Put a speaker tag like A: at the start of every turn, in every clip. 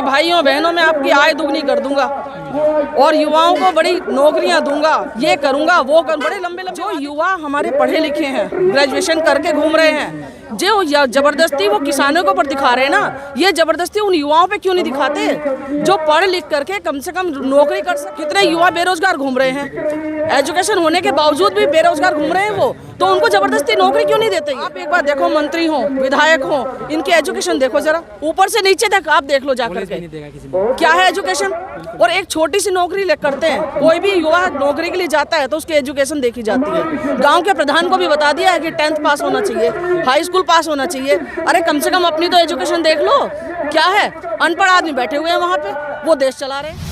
A: भाइयों बहनों मैं आपकी आय दुगनी कर दूंगा और युवाओं को बड़ी नौकरियां दूंगा, ये करूंगा वो कर। बड़े लंबे जो युवा हमारे पढ़े लिखे हैं, ग्रेजुएशन करके घूम रहे हैं, जो जबरदस्ती वो किसानों के ऊपर दिखा रहे हैं ना, ये जबरदस्ती उन युवाओं पे क्यों नहीं दिखाते जो पढ़ लिख करके कम से कम नौकरी कर सके। कितने युवा बेरोजगार घूम रहे हैं, एजुकेशन होने के बावजूद भी बेरोजगार घूम रहे हैं वो, तो उनको जबरदस्ती नौकरी क्यों नहीं देते। आप एक बार देखो, मंत्री हो, विधायक हो, इनकी एजुकेशन देखो जरा, ऊपर से नीचे तक आप देख लो जाकर के, क्या है एजुकेशन। और एक छोटी सी नौकरी करते हैं, कोई भी युवा नौकरी के लिए जाता है तो उसकी एजुकेशन देखी जाती है। गांव के प्रधान को भी बता दिया है कि 10th पास होना चाहिए, हाई स्कूल पास होना चाहिए। अरे कम से कम अपनी तो एजुकेशन देख लो, क्या है। अनपढ़ आदमी बैठे हुए हैं वहां पे, वो देश चला रहे हैं।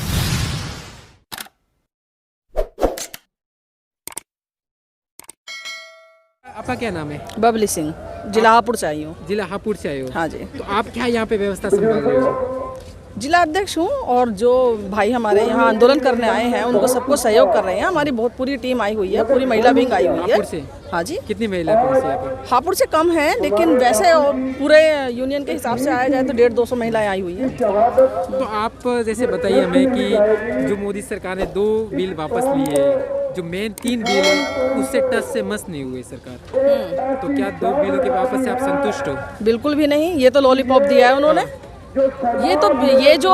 B: आपका क्या नाम है?
A: बबली सिंह, जिला हापुड़ से आई हूँ।
B: जिला हापुड़ से आए हो?
A: हाँ जी।
B: तो आप क्या यहाँ पे व्यवस्था संभाल रहे हो?
A: जिला अध्यक्ष हूँ और जो भाई हमारे यहाँ आंदोलन करने आए हैं उनको सबको सहयोग कर रहे हैं। हमारी बहुत पूरी टीम आई हुई है, पूरी महिला विंग आई हुई है।
B: हापुड़ से?
A: हाँ जी।
B: कितनी महिला पुरुष है यहाँ पे?
A: हापुड़ से कम है, लेकिन वैसे पूरे यूनियन के हिसाब से आया जाए तो 150-200 महिलाएं आई हुई हैं।
B: तो आप जैसे बताइए हमें कि जो मोदी सरकार ने 2 बिल वापस लिए, जो मेन 3 बिल है उससे टच से मस नहीं हुए सरकार, तो क्या 2 बिलों के वापस से आप संतुष्ट हो?
A: बिल्कुल भी नहीं, ये तो लॉलीपॉप दिया है उन्होंने। ये जो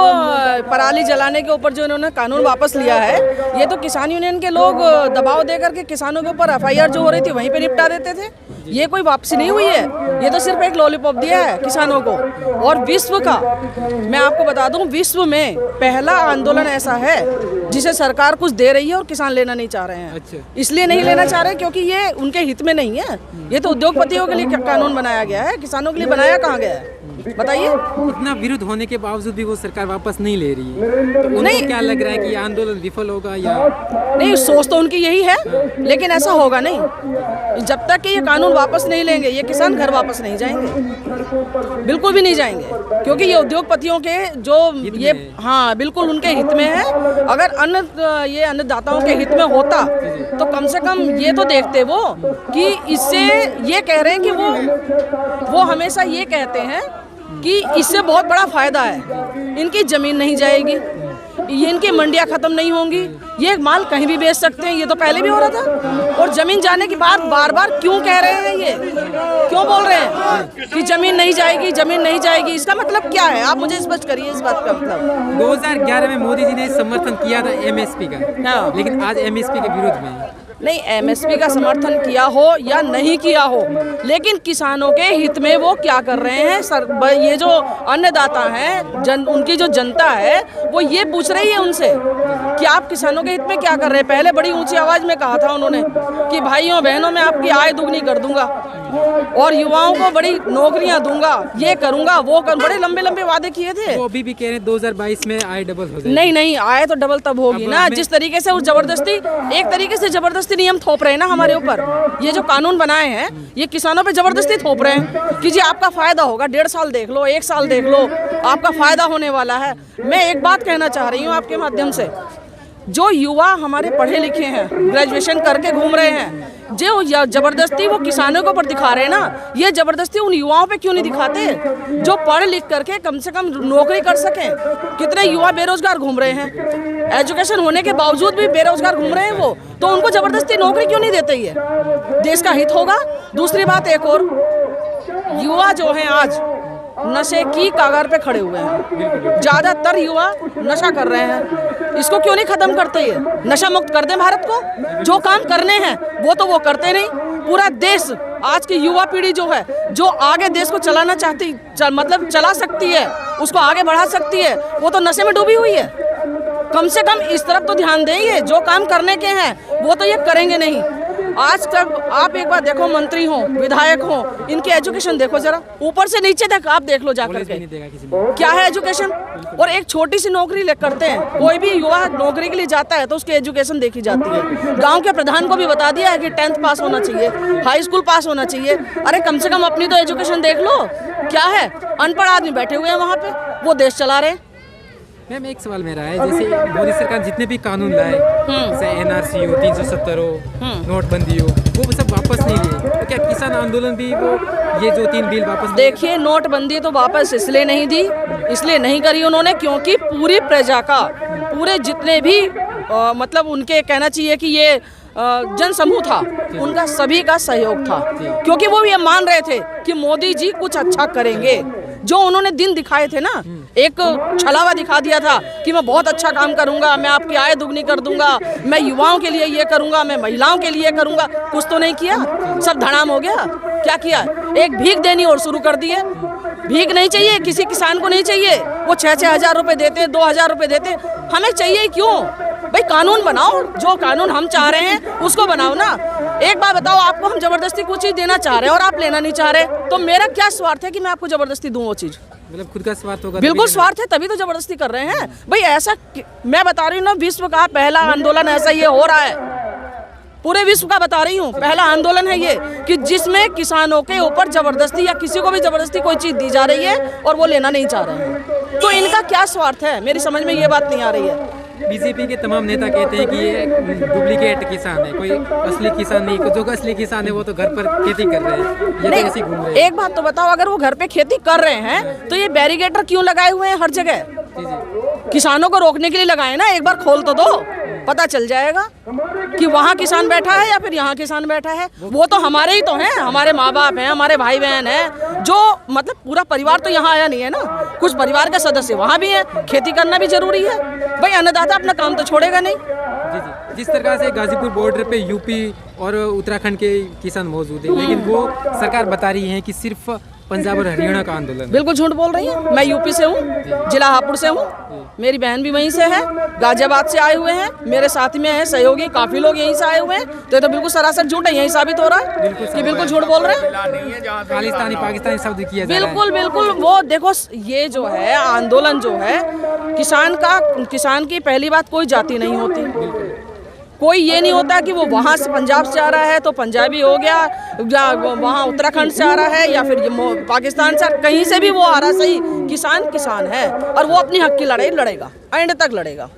A: पराली जलाने के ऊपर जो इन्होंने कानून वापस लिया है, ये तो किसान यूनियन के लोग दबाव दे करके किसानों के ऊपर FIR जो हो रही थी वहीं पे निपटा देते थे। ये कोई वापसी नहीं हुई है, ये तो सिर्फ एक लॉलीपॉप दिया है किसानों को। और विश्व का मैं आपको बता दूं, विश्व में पहला आंदोलन ऐसा है जिसे सरकार कुछ दे रही है और किसान लेना नहीं चाह रहे हैं।
B: अच्छा।
A: इसलिए नहीं लेना चाह रहे क्योंकि ये उनके हित में नहीं है। ये तो उद्योगपतियों के लिए कानून बनाया गया है, किसानों के लिए बनाया कहाँ गया है, बताइए।
B: इतना विरोध होने के बावजूद भी वो सरकार वापस नहीं ले रही है, तो उनको क्या लग रहा है कि ये आंदोलन विफल होगा या
A: नहीं? सोच तो उनकी यही है, लेकिन ऐसा होगा नहीं। जब तक कि ये कानून वापस नहीं लेंगे, ये किसान घर वापस नहीं जाएंगे, बिल्कुल भी नहीं जाएंगे, क्योंकि ये उद्योगपतियों के जो ये, हाँ बिल्कुल उनके हित में है। अगर ये अन्नदाताओं के हित में होता तो कम से कम ये तो देखते वो कि इससे ये कह रहे हैं कि वो हमेशा ये कहते हैं कि इससे बहुत बड़ा फायदा है, इनकी जमीन नहीं जाएगी, ये इनकी मंडियां खत्म नहीं होंगी, ये माल कहीं भी बेच सकते हैं। ये तो पहले भी हो रहा था। और जमीन जाने की बात बार बार क्यों कह रहे हैं, ये क्यों बोल रहे हैं कि जमीन नहीं जाएगी, जमीन नहीं जाएगी? इसका मतलब क्या है, आप मुझे स्पष्ट करिए इस बात का मतलब।
B: 2011 में मोदी जी ने समर्थन किया था MSP का,
A: हाँ।
B: लेकिन आज MSP के विरोध में
A: नहीं, MSP का समर्थन किया हो या नहीं किया हो, लेकिन किसानों के हित में वो क्या कर रहे हैं। ये जो अन्नदाता हैं, उनकी जो जनता है, वो ये पूछ रही है उनसे कि आप किसानों के हित में क्या कर रहे हैं। पहले बड़ी ऊंची आवाज में कहा था उन्होंने कि भाइयों बहनों मैं आपकी आय दुगनी कर दूंगा और युवाओं को बड़ी नौकरियां दूंगा, ये करूंगा वो कर। बड़े लंबे लंबे वादे किए थे।
B: वो अभी भी कह रहे हैं 2022 में आय डबल हो जाएगी।
A: नहीं, आय तो डबल तब होगी ना जिस तरीके से एक तरीके से जबरदस्ती नियम थोप रहे हैं ना हमारे ऊपर। ये जो कानून बनाए हैं, ये किसानों पे जबरदस्ती थोप रहे हैं कि जी आपका फायदा होगा, 1.5 साल देख लो, 1 साल देख लो, आपका फायदा होने वाला है। मैं एक बात कहना चाह रही हूँ आपके माध्यम से, जो युवा हमारे पढ़े लिखे हैं, ग्रेजुएशन करके घूम रहे हैं, जो जबरदस्ती वो किसानों के ऊपर दिखा रहे हैं ना, ये जबरदस्ती उन युवाओं पे क्यों नहीं दिखाते जो पढ़ लिख करके कम से कम नौकरी कर सकें। कितने युवा बेरोजगार घूम रहे हैं, एजुकेशन होने के बावजूद भी बेरोजगार घूम रहे हैं वो, तो उनको जबरदस्ती नौकरी क्यों नहीं देते। ये देश का हित होगा। दूसरी बात एक और, युवा जो है आज नशे की कगार पे खड़े हुए हैं। ज्यादातर युवा नशा कर रहे हैं, इसको क्यों नहीं खत्म करते? ये नशा मुक्त कर दें भारत को। जो काम करने हैं वो करते नहीं। पूरा देश, आज की युवा पीढ़ी जो है, जो आगे देश को चलाना चाहती, मतलब चला सकती है, उसको आगे बढ़ा सकती है, वो तो नशे में डूबी हुई है। कम से कम इस तरफ तो ध्यान देंगे, जो काम करने के हैं वो तो ये करेंगे नहीं। आज तक आप एक बार देखो, मंत्री हो, विधायक हो, इनकी एजुकेशन देखो जरा, ऊपर से नीचे तक आप देख लो जाकर के, क्या है एजुकेशन। और एक छोटी सी नौकरी करते हैं, कोई भी युवा नौकरी के लिए जाता है तो उसकी एजुकेशन देखी जाती है। गांव के प्रधान को भी बता दिया है कि 10th पास होना चाहिए, हाई स्कूल पास होना चाहिए। अरे कम से कम अपनी तो एजुकेशन देख लो, क्या है। अनपढ़ आदमी बैठे हुए हैं वहाँ पे, वो देश चला रहे हैं।
B: मैम एक सवाल मेरा है, जैसे मोदी सरकार जितने भी कानून लाए, जैसे NRC हो, 370 हो, नोटबंदी हो, वो सब वापस नहीं लिए, तो क्या किसान आंदोलन भी वो ये जो 3 बिल वापस
A: देखिए, नोटबंदी तो वापस इसलिए नहीं दी, इसलिए नहीं करी उन्होंने क्योंकि पूरी प्रजा का, पूरे जितने भी मतलब उनके कहना चाहिए कि ये जन समूह था, उनका सभी का सहयोग था, क्योंकि वो ये मान रहे थे कि मोदी जी कुछ अच्छा करेंगे। जो उन्होंने दिन दिखाए थे ना, एक छलावा दिखा दिया था कि मैं बहुत अच्छा काम करूंगा, मैं आपकी आय दुगनी कर दूंगा, मैं युवाओं के लिए ये करूंगा, मैं महिलाओं के लिए करूंगा, कुछ तो नहीं किया, सब धड़ाम हो गया। क्या किया? एक भीख देनी और शुरू कर दिए। भीख नहीं चाहिए, किसी किसान को नहीं चाहिए, वो 6-6 हज़ार रुपए देते, 2,000 रुपए देते, हमें चाहिए क्यों? भाई कानून बनाओ, जो कानून हम चाह रहे हैं उसको बनाओ ना। एक बात बताओ, आपको हम जबरदस्ती कुछ चीज देना चाह रहे हैं और आप लेना नहीं चाह रहे, तो मेरा क्या स्वार्थ है कि मैं आपको जबरदस्ती दूं वो चीज?
B: मतलब खुद का स्वार्थ होगा?
A: बिल्कुल स्वार्थ है, तभी तो जबरदस्ती कर रहे हैं। भाई ऐसा मैं बता रही हूँ ना, विश्व का पहला आंदोलन ऐसा ये हो रहा है, पूरे विश्व का बता रही हूँ, पहला आंदोलन है ये कि जिसमें किसानों के ऊपर जबरदस्ती या किसी को भी जबरदस्ती कोई चीज दी जा रही है और वो लेना नहीं चाह रहे हैं। तो इनका क्या स्वार्थ है, मेरी समझ में ये बात नहीं आ रही है।
B: बीजेपी के तमाम नेता कहते हैं कि ये डुप्लीकेट किसान है, कोई असली किसान नहीं, जो असली किसान है वो तो घर पर खेती कर रहे हैं, ये तो ऐसे घूम रहे हैं।
A: एक बात तो बताओ, अगर वो घर पे खेती कर रहे हैं तो ये बैरिकेटर क्यों लगाए हुए हैं हर जगह? किसानों को रोकने के लिए लगाए ना, एक बार खोल तो दो, पता चल जाएगा कि वहाँ किसान बैठा है या फिर यहाँ किसान बैठा है। वो तो हमारे ही तो हैं, हमारे माँ बाप हैं, हमारे भाई बहन हैं, जो मतलब पूरा परिवार तो यहाँ आया नहीं है ना, कुछ परिवार के सदस्य वहाँ भी हैं। खेती करना भी जरूरी है भाई, अन्नदाता अपना काम तो छोड़ेगा नहीं।
B: जी जी, जिस तरह से गाजीपुर बॉर्डर पे यूपी और उत्तराखंड के किसान मौजूद हैं, लेकिन वो सरकार बता रही है कि सिर्फ पंजाब और हरियाणा का आंदोलन।
A: बिल्कुल झूठ बोल रही है। मैं यूपी से हूँ, जिला हापुड़ से हूँ, मेरी बहन भी वहीं से है, गाजियाबाद से आए हुए हैं, मेरे साथ में हैं सहयोगी, काफी लोग यहीं से आए हुए हैं। तो ये तो बिल्कुल सरासर झूठ है, यही साबित हो रहा है कि बिल्कुल झूठ बोल रहे हैं।
B: खालिस्तानी पाकिस्तानी शब्द किया जा रहा है।
A: बिल्कुल बिल्कुल, वो देखो, ये जो है आंदोलन जो है किसान की पहली बात कोई जाति नहीं होती। कोई ये नहीं होता कि वो वहाँ से पंजाब से आ रहा है तो पंजाबी हो गया, या वहाँ उत्तराखंड से आ रहा है या फिर पाकिस्तान से, कहीं से भी वो आ रहा, सही किसान किसान है और वो अपनी हक की लड़ाई लड़ेगा, एंड तक लड़ेगा।